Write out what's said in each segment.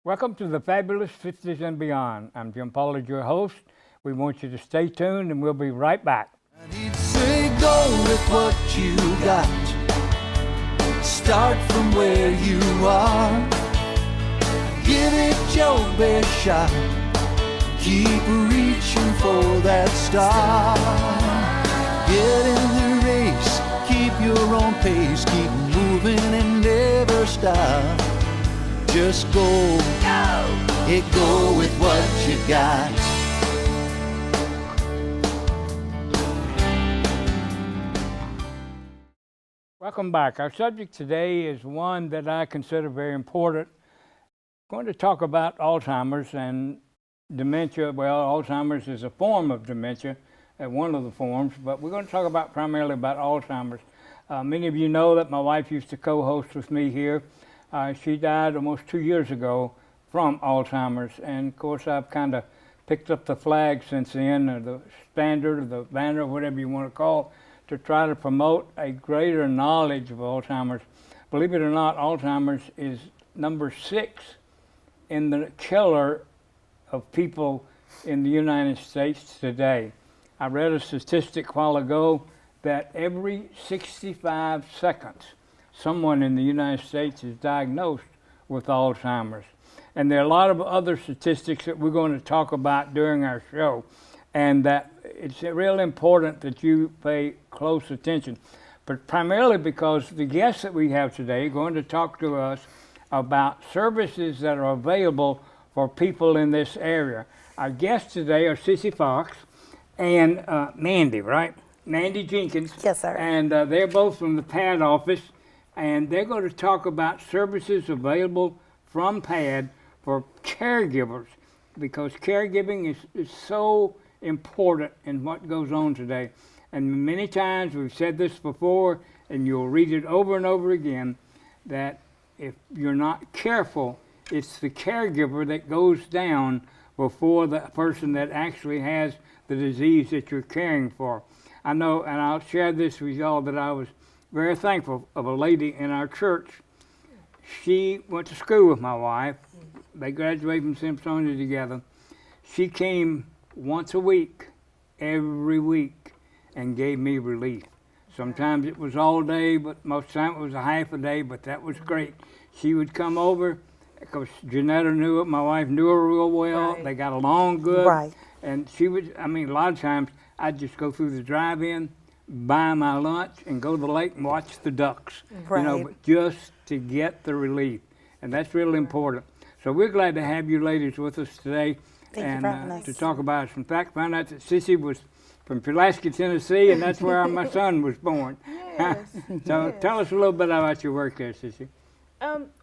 Welcome to the Fabulous Fifties and Beyond. I'm Jim Pollard, your host. We want you to stay tuned and we'll be right back. And he'd say, go with what you got. Start from where you are. Give it your best shot. Keep reaching for that star. Get in the race. Keep your own pace. Keep moving and never stop. Just go. Go with what you got. Welcome back. Our subject today is one that I consider very important. I'm going to talk about Alzheimer's and dementia. Well, Alzheimer's is a form of dementia, one of the forms, but we're going to talk about primarily about Alzheimer's. Many of you know that my wife used to co-host with me here. She died almost 2 years ago from Alzheimer's, and of course I've kind of picked up the flag since then, or the standard, or the banner, whatever you want to call it, to try to promote a greater knowledge of Alzheimer's. Believe it or not, Alzheimer's is number 6 in the killer of people in the United States today. I read a statistic a while ago that every 65 seconds, someone in the United States is diagnosed with Alzheimer's. And there are a lot of other statistics that we're going to talk about during our show, and that it's real important that you pay close attention. But primarily because the guests that we have today are going to talk to us about services that are available for people in this area. Our guests today are Cissy and Mandy, right? Mandy Jenkins. Yes, sir. And they're both from the PAD office, and they're going to talk about services available from PAD for caregivers, because caregiving is so important in what goes on today. And many times, we've said this before, and you'll read it over and over again, that if you're not careful, it's the caregiver that goes down before the person that actually has the disease that you're caring for. I know, and I'll share this with y'all, that I was very thankful of a lady in our church. She went to school with my wife. They graduated from Simpsonia together. She came once a week, every week, and gave me relief. Sometimes it was all day, but most of the time it was a half a day, but that was great. She would come over, because Janetta knew it, my wife knew her real well. Right. They got along good. Right. And she would, a lot of times, I'd just go through the drive-in, buy my lunch, and go to the lake and watch the ducks. Right. But just to get the relief. And that's really important. So we're glad to have you ladies with us today. Thank you for having us. To talk about us. In fact, found out that Cissy was from Pulaski, Tennessee, and that's where my son was born. Yes. So tell us a little bit about your work there, Cissy.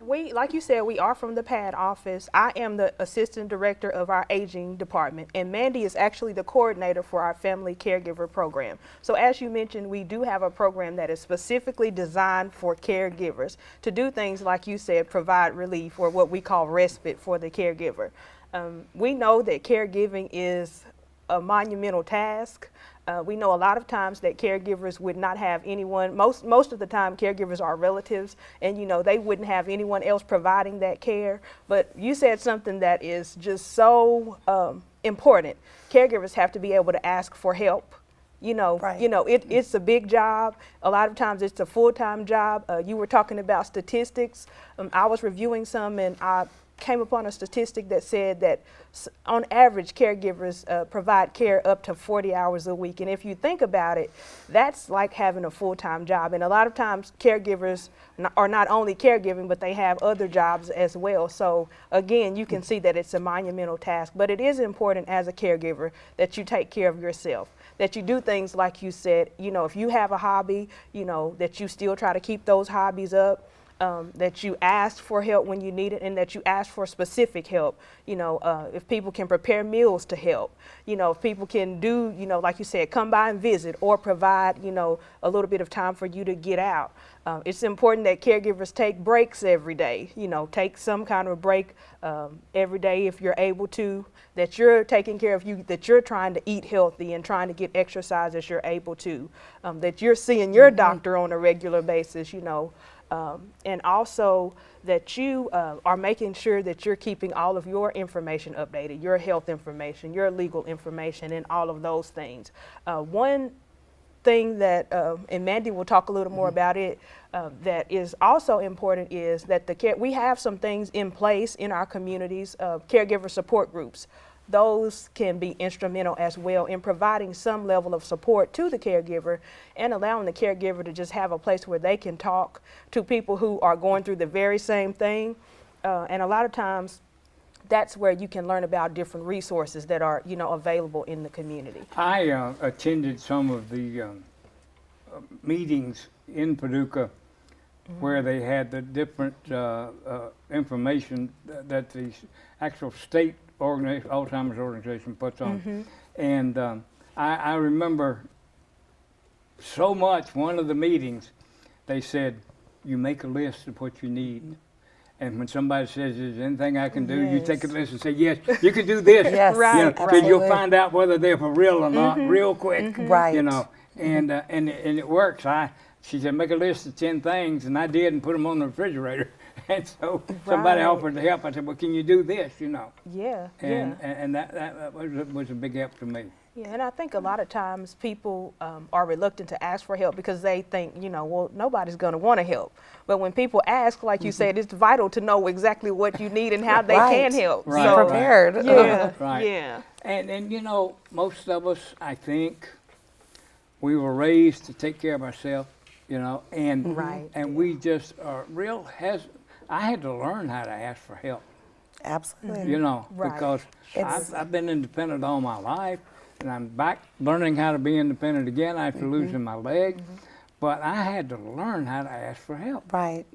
Like you said, we are from the PAD office. I am the assistant director of our aging department, and Mandy is actually the coordinator for our family caregiver program. So as you mentioned, we do have a program that is specifically designed for caregivers to do things like you said, provide relief, or what we call respite for the caregiver. We know that caregiving is a monumental task. We know a lot of times that caregivers would not have anyone, most of the time caregivers are relatives, and they wouldn't have anyone else providing that care. But you said something that is just so important. Caregivers have to be able to ask for help. Right. It's a big job. A lot of times it's a full-time job. You were talking about statistics. I was reviewing some, and I came upon a statistic that said that on average caregivers provide care up to 40 hours a week, and if you think about it, that's like having a full-time job. And a lot of times caregivers are not only caregiving, but they have other jobs as well. So again, you can see that it's a monumental task, but it is important as a caregiver that you take care of yourself, that you do things like you said, if you have a hobby, that you still try to keep those hobbies up. That you ask for help when you need it, and that you ask for specific help. If people can prepare meals to help, if people can do, like you said, come by and visit, or provide, a little bit of time for you to get out. It's important that caregivers take breaks every day, take some kind of break every day if you're able to, that you're taking care of you, that you're trying to eat healthy and trying to get exercise as you're able to, that you're seeing your doctor on a regular basis, and also that you are making sure that you're keeping all of your information updated, your health information, your legal information, and all of those things. One thing that, and Mandy will talk a little more about it, that is also important is that we have some things in place in our communities, caregiver support groups. Those can be instrumental as well in providing some level of support to the caregiver and allowing the caregiver to just have a place where they can talk to people who are going through the very same thing. And a lot of times that's where you can learn about different resources that are, available in the community. I attended some of the meetings in Paducah where they had the different information that the actual state Alzheimer's organization puts on. And I remember so much, one of the meetings, they said, you make a list of what you need. And when somebody says, is there anything I can do, you take a list and say, yes, you can do this. Yes, right, So you'll find out whether they're for real or not real quick. Right. And it works. She said, make a list of 10 things, and I did, and put them on the refrigerator. And so somebody Right. offered to help. I said, well, can you do this, Yeah, And that was a big help to me. Yeah, and I think a lot of times people are reluctant to ask for help because they think, well, nobody's going to want to help. But when people ask, like you said, it's vital to know exactly what you need and how they can help. Right. So Right. prepared. Yeah, Right. yeah. And most of us, I think, we were raised to take care of ourselves, and Right. and we just are real I had to learn how to ask for help, Absolutely. Right. because It's- I've been independent all my life, and I'm back learning how to be independent again after losing my leg, but I had to learn how to ask for help. Right.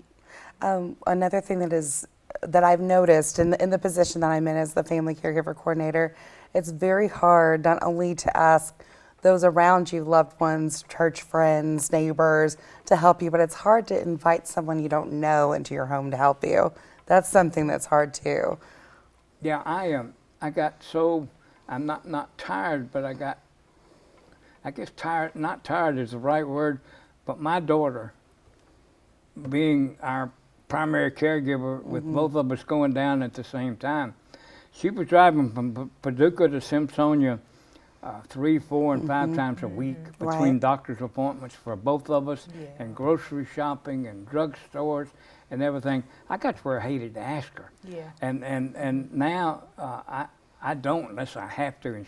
Another thing that I've noticed in the position that I'm in as the family caregiver coordinator, it's very hard not only to ask those around you, loved ones, church friends, neighbors, to help you, but it's hard to invite someone you don't know into your home to help you. That's something that's hard too. Yeah, I got so, I'm not tired, but I guess tired, not tired is the right word, but my daughter, being our primary caregiver with both of us going down at the same time, she was driving from Paducah to Simpsonia 3, 4, and 5 times a week between Right. doctor's appointments for both of us and grocery shopping and drugstores and everything. I got to where I hated to ask her. Yeah. And now I don't unless I have to. And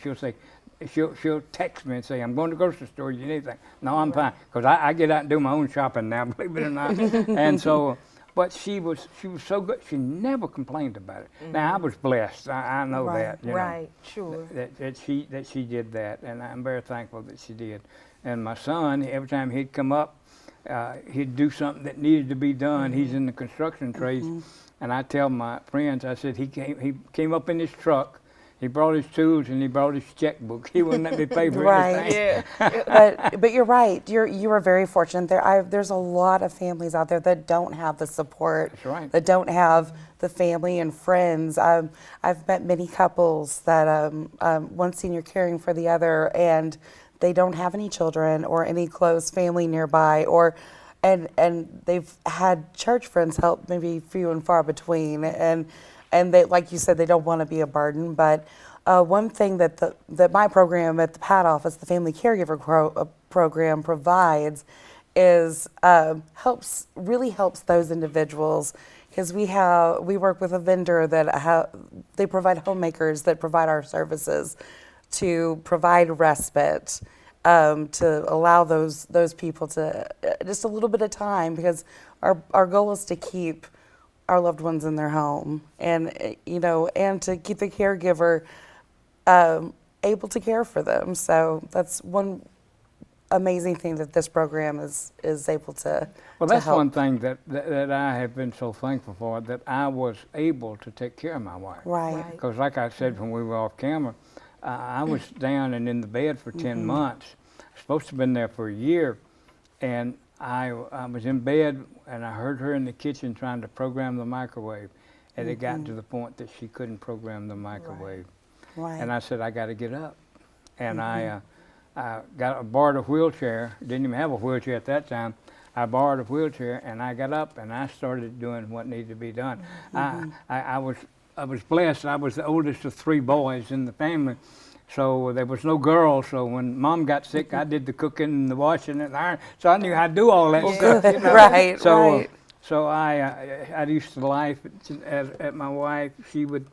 she'll text me and say, I'm going to the grocery store. You need anything? No, I'm fine. Because I get out and do my own shopping now, believe it or not. And so, but she was so good. She never complained about it. Now I was blessed. I know Right. that. Right, sure. That she did that, and I'm very thankful that she did. And my son, every time he'd come up, he'd do something that needed to be done. He's in the construction trades, and I tell my friends, I said he came up in his truck. He brought his tools and he brought his checkbook. He wouldn't let me pay for Right. anything. Yeah. But you're right. You are very fortunate. There's a lot of families out there that don't have the support. That's right. That don't have the family and friends. I've met many couples that one senior caring for the other, and they don't have any children or any close family nearby, and they've had church friends help, maybe few and far between, and they, like you said, they don't want to be a burden. But one thing that my program at the PAD office, the Family Caregiver program, provides is really helps those individuals, because we work with a vendor that they provide homemakers that provide our services to provide respite, to allow those people to just a little bit of time, because our goal is to keep our loved ones in their home, and and to keep the caregiver able to care for them. So that's one amazing thing that this program is able to. Well, to that's help. one thing that I have been so thankful for, that I was able to take care of my wife. Right. Because like I said when we were off camera, I was down and in the bed for 10 months. I was supposed to have been there for a year, and I was in bed and I heard her in the kitchen trying to program the microwave, and it got to the point that she couldn't program the microwave. Right. And I said, I got to get up. And I borrowed a wheelchair, didn't even have a wheelchair at that time. I borrowed a wheelchair, and I got up and I started doing what needed to be done. I was blessed. I was the oldest of 3 boys in the family, so there was no girls. So when Mom got sick, I did the cooking and the washing and the iron. So I knew how to do all that stuff. Good. Right, So, right. so I used to laugh at my wife. She would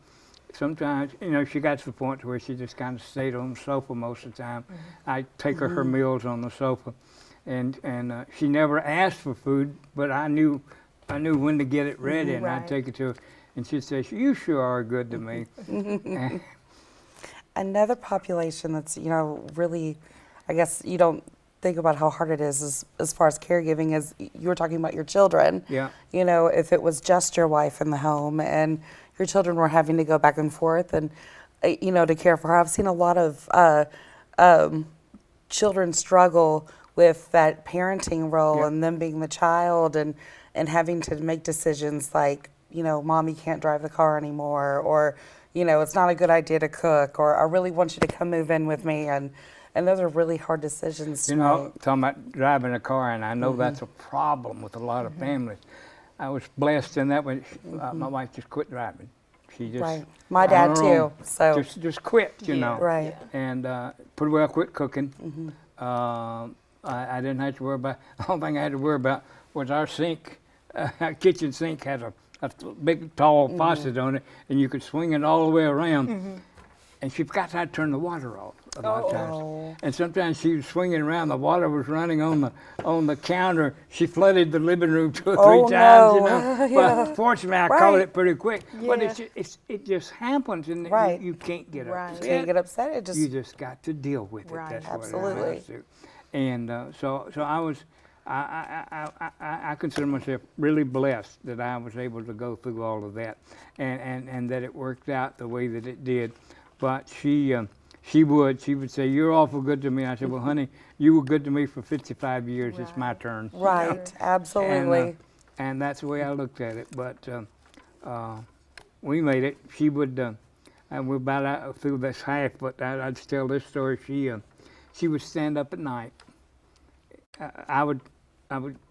sometimes, she got to the point where she just kind of stayed on the sofa most of the time. I'd take her meals on the sofa, and she never asked for food, but I knew when to get it ready, and I'd Right. take it to her, and she'd say, "You sure are good to me." And- Another population that's, really, I guess you don't think about how hard it is as far as caregiving is you were talking about your children. Yeah. If it was just your wife in the home and your children were having to go back and forth and, to care for her. I've seen a lot of children struggle with that parenting role Yeah. and them being the child and having to make decisions like, Mommy can't drive the car anymore, or, it's not a good idea to cook, or I really want you to come move in with me. And those are really hard decisions to make. talking about driving a car, and I know that's a problem with a lot of families. I was blessed in that way. My wife just quit driving. She just Right. My on dad her too. own, So just quit, right. and pretty well quit cooking. I didn't have to worry about. The only thing I had to worry about was our sink. Our kitchen sink had a big, tall faucet on it, and you could swing it all the way around. And she forgot how to turn the water off a lot of times. And sometimes she was swinging around, the water was running on the counter. She flooded the living room 2 or 3 times, no. But fortunately, I caught Right. it pretty quick. But Yeah. it just happens, and Right. you can't get Right. upset. You can't get upset. It just You just got to deal with it. Right. That's Absolutely. what it amounts to. And so I was, I consider myself really blessed that I was able to go through all of that, and that it worked out the way that it did. But she would say, "You're awful good to me." I said, "Well, honey, you were good to me for 55 years. It's my turn." right. Absolutely. And that's the way I looked at it. But we made it. She would, and we're about out through this half, but I'd tell this story. She would stand up at night. I would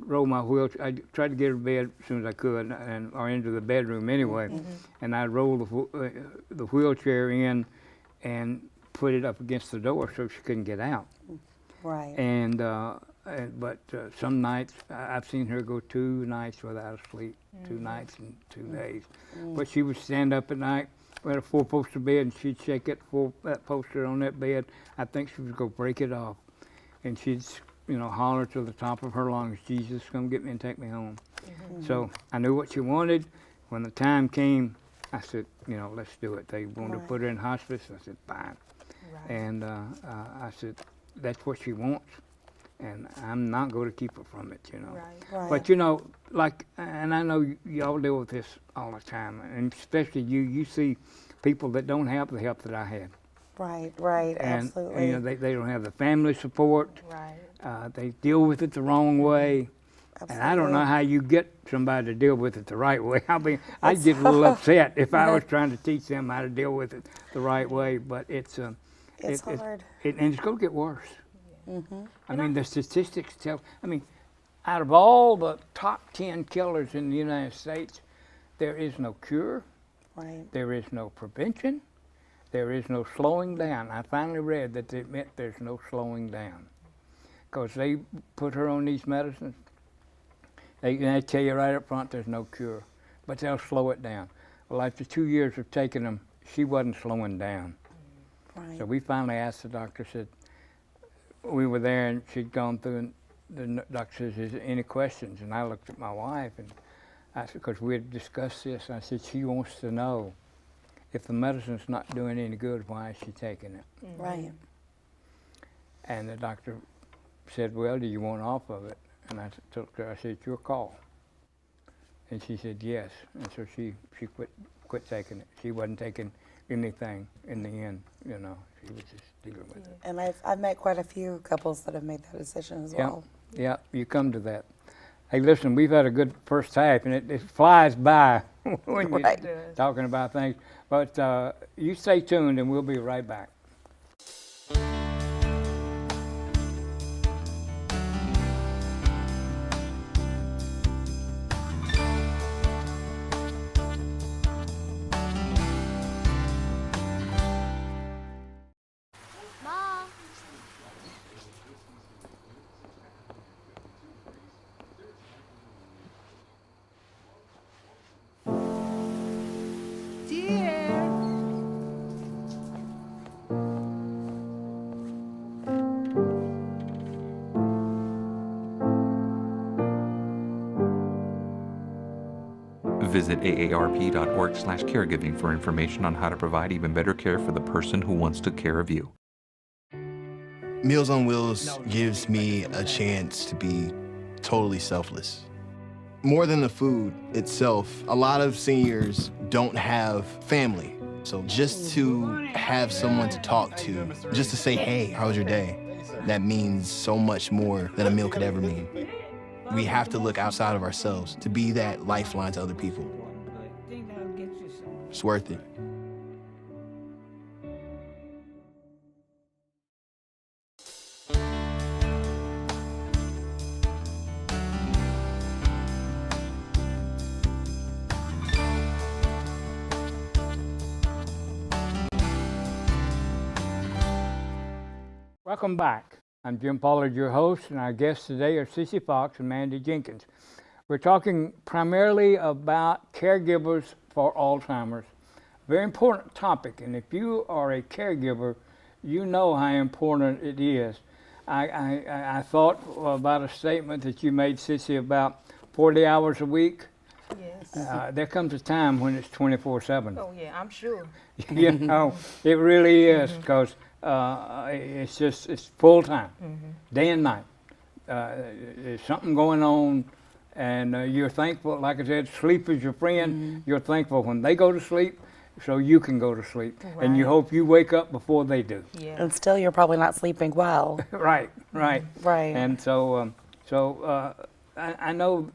roll my wheelchair. I tried to get her to bed as soon as I could, or into the bedroom anyway. And I'd roll the wheelchair in and put it up against the door so she couldn't get out. Right. But some nights I've seen her go 2 nights without sleep, 2 nights and 2 days. But she would stand up at night. We had a 4-poster bed, and she'd shake that poster on that bed. I think she was gonna break it off, and she'd holler to the top of her lungs, "Jesus, come get me and take me home." So I knew what she wanted. When the time came, I said, let's do it. They wanted to Right. put her in hospice. I said, fine. Right. And I said, that's what she wants, and I'm not going to keep her from it, Right. Right. But and I know y'all deal with this all the time, and especially you see people that don't have the help that I had. Right. Right. And Absolutely. they don't have the family support. Right. They deal with it the wrong way. And I don't know Absolutely. how you get somebody to deal with it the right way. I mean, I'd get a little upset if I was trying to teach them how to deal with it the right way, but it's hard. and it's going to get worse. I mean, the statistics tell, out of all the top 10 killers in the United States, there is no cure, Right. there is no prevention, there is no slowing down. I finally read that it meant there's no slowing down, because they put her on these medicines. They tell you right up front there's no cure, but they'll slow it down. Well, after 2 years of taking them, she wasn't slowing down. Right. So we finally asked the doctor, said, we were there and she'd gone through, and the doctor says, "Is there any questions?" And I looked at my wife, and I said, because we had discussed this, I said, she wants to know if the medicine's not doing any good, why is she taking it? Right. And the doctor said, "Well, do you want off of it?" And I told her, I said, "It's your call." And she said yes. And so she quit taking it. She wasn't taking anything in the end, She was just dealing with it. And I've met quite a few couples that have made that decision as well. Yeah, you come to that. Hey, listen, we've had a good first half, and it flies by when you're Right. talking about things. But you stay tuned, and we'll be right back. dear. Visit aarp.org/caregiving for information on how to provide even better care for the person who wants to care of you. Meals on Wheels gives me a chance to be totally selfless. More than the food itself, a lot of seniors don't have family. So just to have someone to talk to, just to say, hey, how was your day? That means so much more than a meal could ever mean. We have to look outside of ourselves to be that lifeline to other people. It's worth it. Welcome back. I'm Jim Pollard, your host, and our guests today are Cissy Fox and Mandy Jenkins. We're talking primarily about caregivers for Alzheimer's. Very important topic, and if you are a caregiver, you know how important it is. I thought about a statement that you made, Cissy, about 40 hours a week. Yes. There comes a time when it's 24/7. Oh yeah, I'm sure. You know, it really is, because it's full time, day and night. There's something going on, and you're thankful. Like I said, sleep is your friend. You're thankful when they go to sleep, so you can go to sleep, and you Right. hope you wake up before they do. Yeah. And still, you're probably not sleeping well. Right. Right. And so, I know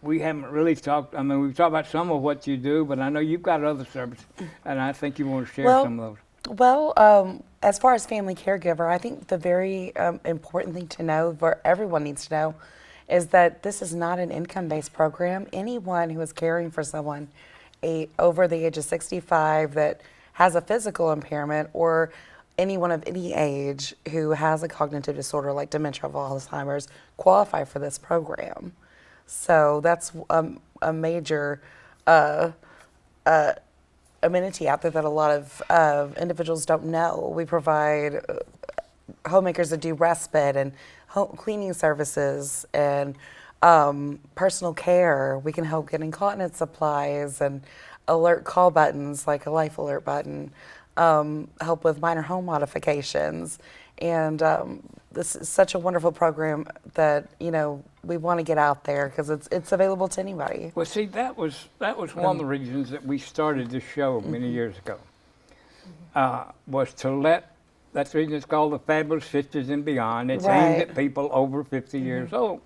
we haven't really talked. I mean, we've talked about some of what you do, but I know you've got other services, and I think you want to share Well, some of those. Well, as far as family caregiver, I think the very important thing to know, for everyone needs to know, is that this is not an income-based program. Anyone who is caring for someone over the age of 65 that has a physical impairment, or anyone of any age who has a cognitive disorder like dementia or Alzheimer's, qualify for this program. So that's a major amenity out there that a lot of individuals don't know. We provide homemakers that do respite and home cleaning services and personal care. We can help get incontinence supplies and alert call buttons like a life alert button, help with minor home modifications. And this is such a wonderful program that, you know, we want to get out there because it's available to anybody. Well, see, that was one of the reasons that we started this show many years ago. Was to let, that's the reason it's called the Fabulous Fifties and Beyond. It's aimed Right. at people over 50 years old,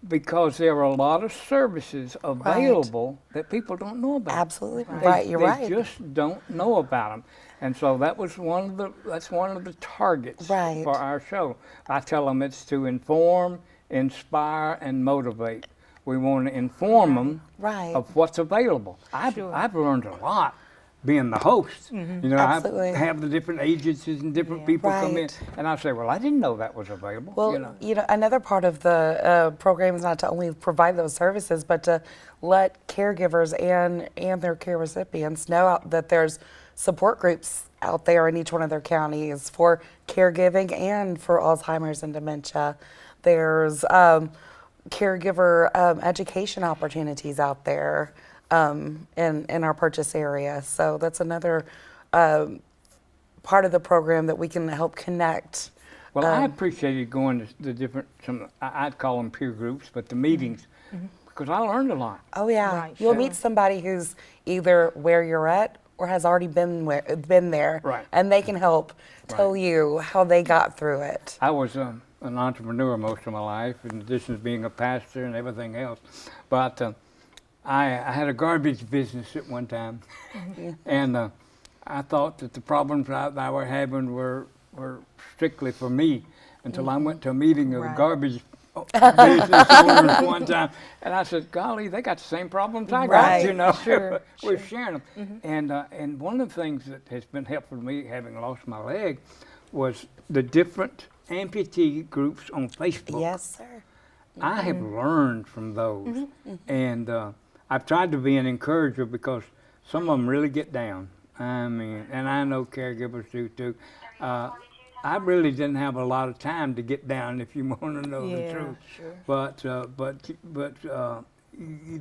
because there are a lot of services available that people don't know about. Absolutely right. You're right. They just don't know about them. And so that's one of the targets Right. for our show. I tell them it's to inform, inspire, and motivate. We want to inform them Right. of what's available. I've learned a lot being the host. You know, Absolutely. I have the different agencies and different people come in, Right. and I say, well, I didn't know that was available. Well, another part of the program is not to only provide those services, but to let caregivers and their care recipients know that there's support groups out there in each one of their counties for caregiving and for Alzheimer's and dementia. There's caregiver education opportunities out there in our purchase area. So that's another part of the program that we can help connect. Well, I appreciated going to the different, I'd call them peer groups, but the meetings, because I learned a lot. Oh yeah, Right, you'll sure. meet somebody who's either where you're at or has already been there, Right. and they can help tell you how they got through it. I was an entrepreneur most of my life, in addition to being a pastor and everything else. But I had a garbage business at one time, and I thought that the problems that I were having were strictly for me, until I went to a meeting of the Right. garbage business owners one time, and I said, golly, they got the same problems I got, Right, you know. sure, We're sharing them. And one of the things that has been helpful to me, having lost my leg, was the different amputee groups on Facebook. Yes, sir. I have learned from those, and I've tried to be an encourager, because some of them really get down. I mean, and I know caregivers do too. I really didn't have a lot of time to get down, if you want to know the Yeah, truth. sure. But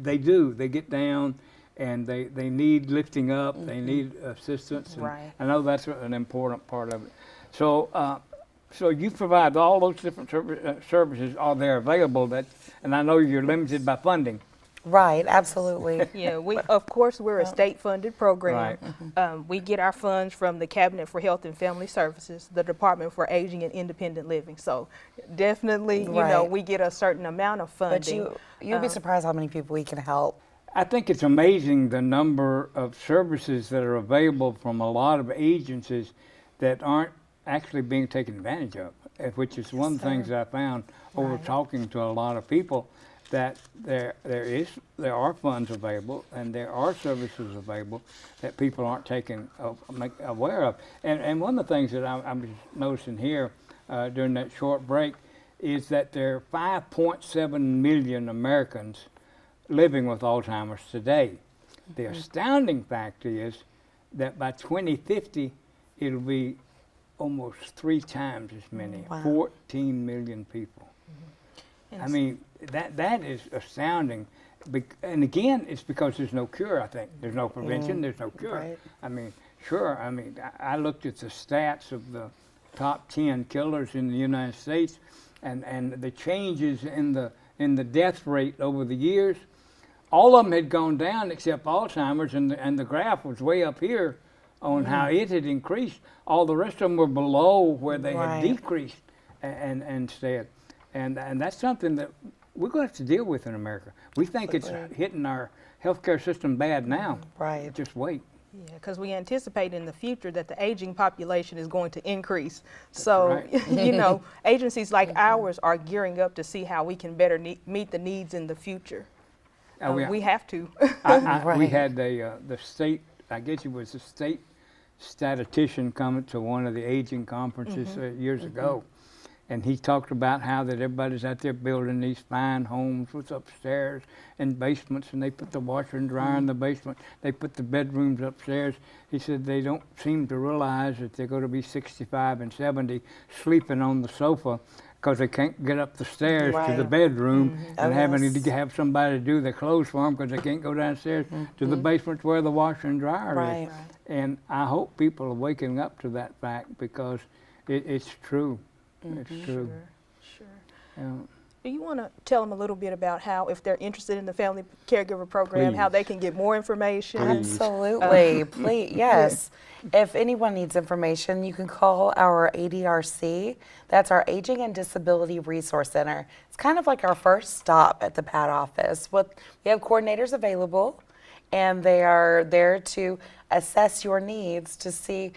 they do. They get down, and they need lifting up. They need assistance. And Right. I know that's an important part of it. So, so you provide all those different services. Are they available? And I know you're limited by funding. Right, absolutely. Yeah, of course, we're a state-funded program. Right. We get our funds from the Cabinet for Health and Family Services, the Department for Aging and Independent Living. So definitely, Right. we get a certain amount of funding. But you'd be surprised how many people we can help. I think it's amazing the number of services that are available from a lot of agencies that aren't actually being taken advantage of, which is one of the things that I found over talking to a lot of people, that there are funds available and there are services available that people aren't aware of. And one of the things that I'm noticing here during that short break is that there are 5.7 million Americans living with Alzheimer's today. The astounding fact is that by 2050, it'll be almost 3 times as many, 14 million people. I mean, that is astounding. And again, it's because there's no cure, I think. There's no prevention, there's no cure. Right. I mean, sure, I looked at the stats of the top 10 killers in the United States and the changes in the death rate over the years. All of them had gone down except Alzheimer's, and the graph was way up here on how it had increased. All the rest of them were below where they had decreased and stayed. And that's something that we're going to have to deal with in America. We think it's hitting our healthcare system bad now. Right. Just wait. Yeah, because we anticipate in the future that the aging population is going to increase. So, agencies like ours are gearing up to see how we can better meet the needs in the future. We have to. We had the state, I guess it was the state statistician coming to one of the aging conferences years ago. And he talked about how that everybody's out there building these fine homes with upstairs and basements, and they put the washer and dryer in the basement. They put the bedrooms upstairs. He said they don't seem to realize that they're going to be 65 and 70 sleeping on the sofa because they can't get up the stairs to the bedroom and having to have somebody do their clothes for them because they can't go downstairs to the basement where the washer and dryer is. And I hope people are waking up to that fact because it's true. It's true. Sure. Yeah. Do you want to tell them a little bit about how, if they're interested in the Family Caregiver Program, how they can get more information? Absolutely. Please, yes. If anyone needs information, you can call our ADRC. That's our Aging and Disability Resource Center. It's kind of like our first stop at the PAD office. We have coordinators available, and they are there to assess your needs to see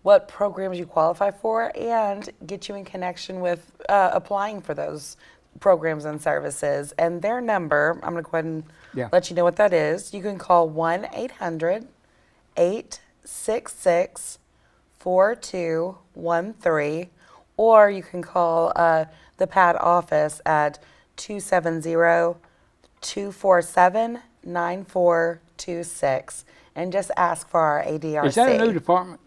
what programs you qualify for and get you in connection with applying for those programs and services. And their number, I'm going to go ahead and let you know what that is. You can call 1-800-866-4213, or you can call the PAD office at 270-247-9426 and just ask for our ADRC. Is that a new department?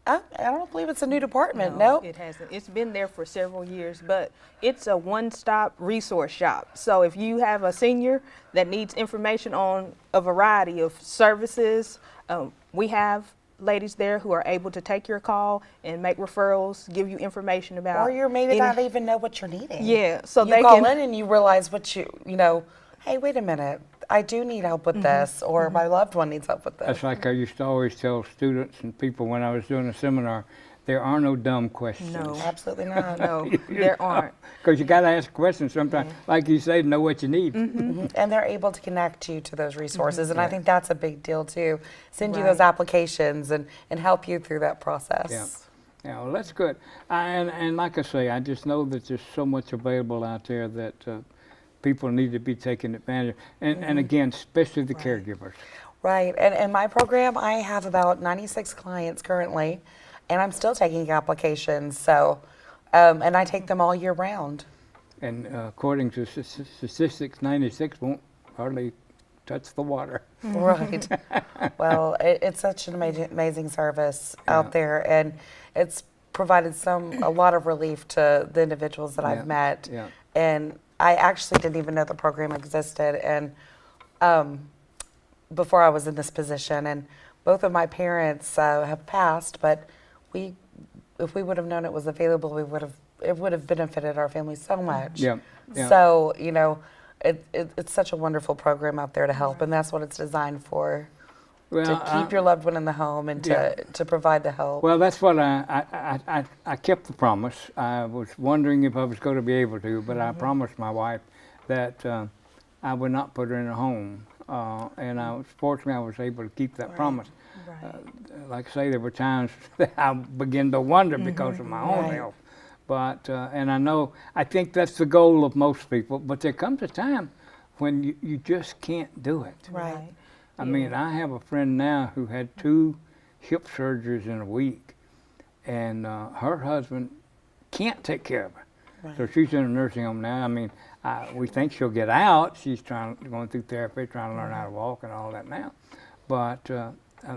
I don't believe it's a new department. Nope. It hasn't. It's been there for several years, but it's a one-stop resource shop. So if you have a senior that needs information on a variety of services, we have ladies there who are able to take your call and make referrals, give you information about. Or you may not even know what you're needing. Yeah, so you they call can in and you realize what hey, wait a minute, I do need help with this, or my loved one needs help with this. That's like I used to always tell students and people when I was doing a seminar, there are no dumb questions. No. Absolutely not. No, there aren't. Because you got to ask questions sometimes, like you say, to know what you need. And they're able to connect you to those resources, and I think that's a big deal too. Send you Right. those applications and help you through that process. Yeah, well, that's good. And like I say, I just know that there's so much available out there that people need to be taking advantage of. And again, especially the caregivers. Right, and in my program, I have about 96 clients currently, and I'm still taking applications, so, and I take them all year round. And according to statistics, 96 won't hardly touch the water. Right. Well, it's such an amazing service out there, and it's provided a lot of relief to the individuals that I've met. Yeah. And I actually didn't even know the program existed, and before I was in this position, and both of my parents have passed, but if we would have known it was available, it would have benefited our family so much. Yeah. Yeah. So, you know, it's such a wonderful program out there to help, and that's what it's designed for. Well, To keep your loved one in the home and to provide the help. Well, that's what I kept the promise. I was wondering if I was going to be able to, but I promised my wife that I would not put her in a home. And fortunately, I was able to keep that promise. Right. Like I say, there were times that I began to wonder because of my own health. But, and I think that's the goal of most people, but there comes a time when you just can't do it. Right. I mean, I have a friend now who had 2 hip surgeries in a week, and her husband can't take care of her. Right. So she's in a nursing home now. I mean, we think she'll get out. She's going through therapy, trying to learn how to walk and all that now. But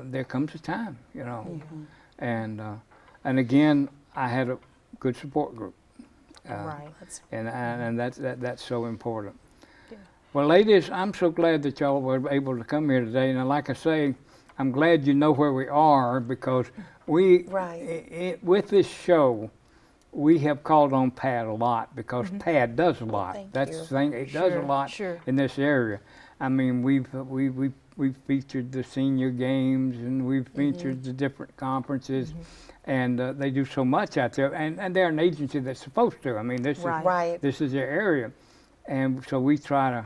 there comes a time, you know. And again, I had a good support group. Right. And that's so important. Well, ladies, I'm so glad that y'all were able to come here today. And like I say, I'm glad you know where we are, because with this show, we have called on Pat a lot, because Pat does a lot. That's the thing; it does a lot in this area. I mean, we've featured the senior games, and we've featured the different conferences, and they do so much out there. And they're an agency that's supposed to. I mean, this is their area, and so we try to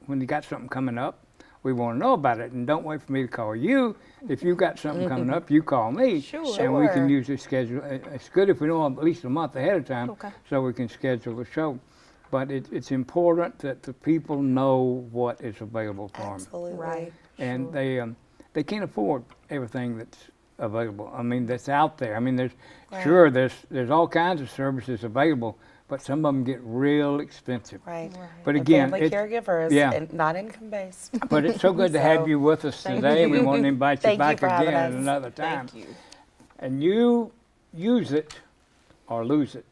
when you got something coming up, we want to know about it, and don't wait for me to call you. If you've got something coming up, you call me, and we can use the schedule. It's good if we know at least a month ahead of time, so we can schedule the show. But it's important that the people know what is available for them. Absolutely. Right. And they can't afford everything that's available. I mean, that's out there. I mean, there's all kinds of services available, but some of them get real expensive. Right. But again, family caregiver is not income-based. But it's so good to have you with us today. We want to invite you back again at another time. Thank you. And you use it or lose it.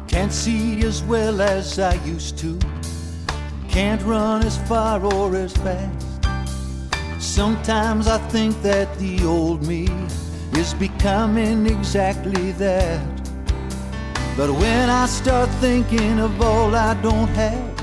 Can't see as well as I used to. Can't run as far or as fast. Sometimes I think that the old me is becoming exactly that. But when I start thinking of all I don't have,